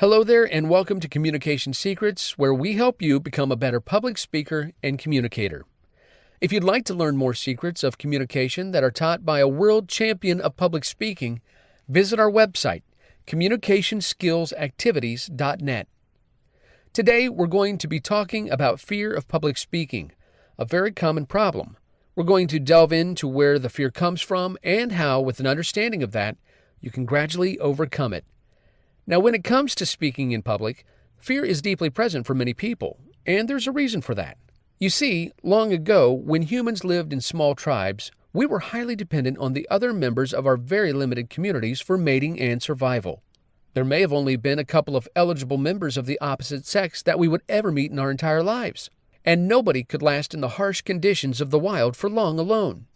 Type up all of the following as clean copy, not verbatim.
Hello there, and welcome to Communication Secrets, where we help you become a better public speaker and communicator. If you'd like to learn more secrets of communication that are taught by a world champion of public speaking, visit our website, communicationskillsactivities.net. Today, we're going to be talking about fear of public speaking, a very common problem. We're going to delve into where the fear comes from and how, with an understanding of that, you can gradually overcome it. Now, when it comes to speaking in public, fear is deeply present for many people, and there's a reason for that. You see, long ago, when humans lived in small tribes, we were highly dependent on the other members of our very limited communities for mating and survival. There may have only been a couple of eligible members of the opposite sex that we would ever meet in our entire lives, and nobody could last in the harsh conditions of the wild for long alone.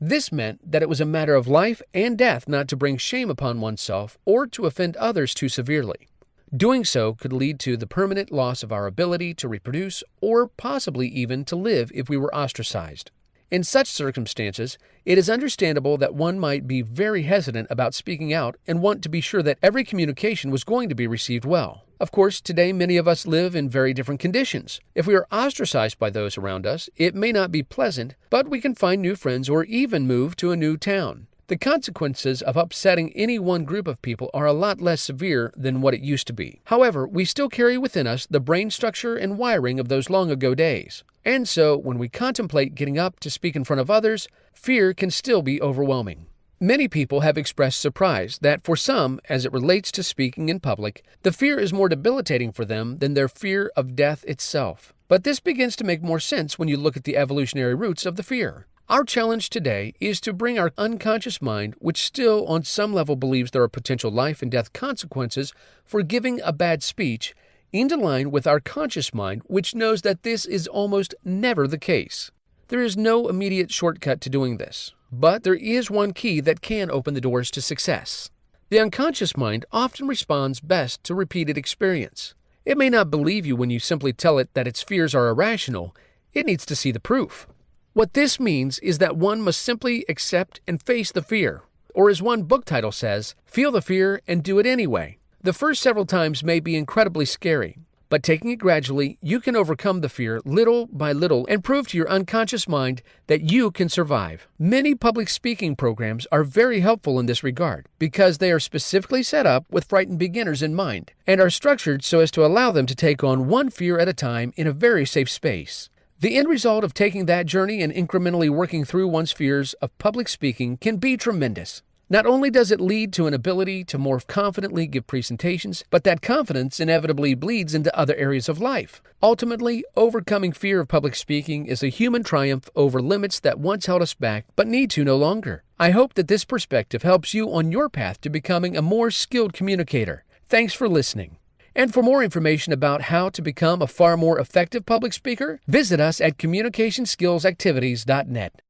This meant that it was a matter of life and death not to bring shame upon oneself or to offend others too severely. Doing so could lead to the permanent loss of our ability to reproduce or possibly even to live if we were ostracized. In such circumstances, it is understandable that one might be very hesitant about speaking out and want to be sure that every communication was going to be received well. Of course, today many of us live in very different conditions. If we are ostracized by those around us, it may not be pleasant, but we can find new friends or even move to a new town. The consequences of upsetting any one group of people are a lot less severe than what it used to be. However, we still carry within us the brain structure and wiring of those long ago days. And so, when we contemplate getting up to speak in front of others, fear can still be overwhelming. Many people have expressed surprise that for some, as it relates to speaking in public, the fear is more debilitating for them than their fear of death itself. But this begins to make more sense when you look at the evolutionary roots of the fear. Our challenge today is to bring our unconscious mind, which still on some level believes there are potential life and death consequences for giving a bad speech, into line with our conscious mind, which knows that this is almost never the case. There is no immediate shortcut to doing this, but there is one key that can open the doors to success. The unconscious mind often responds best to repeated experience. It may not believe you when you simply tell it that its fears are irrational. It needs to see the proof. What this means is that one must simply accept and face the fear, or as one book title says, feel the fear and do it anyway. The first several times may be incredibly scary, but taking it gradually, you can overcome the fear little by little and prove to your unconscious mind that you can survive. Many public speaking programs are very helpful in this regard because they are specifically set up with frightened beginners in mind and are structured so as to allow them to take on one fear at a time in a very safe space. The end result of taking that journey and incrementally working through one's fears of public speaking can be tremendous. Not only does it lead to an ability to more confidently give presentations, but that confidence inevitably bleeds into other areas of life. Ultimately, overcoming fear of public speaking is a human triumph over limits that once held us back but need to no longer. I hope that this perspective helps you on your path to becoming a more skilled communicator. Thanks for listening. And for more information about how to become a far more effective public speaker, visit us at communicationskillsactivities.net.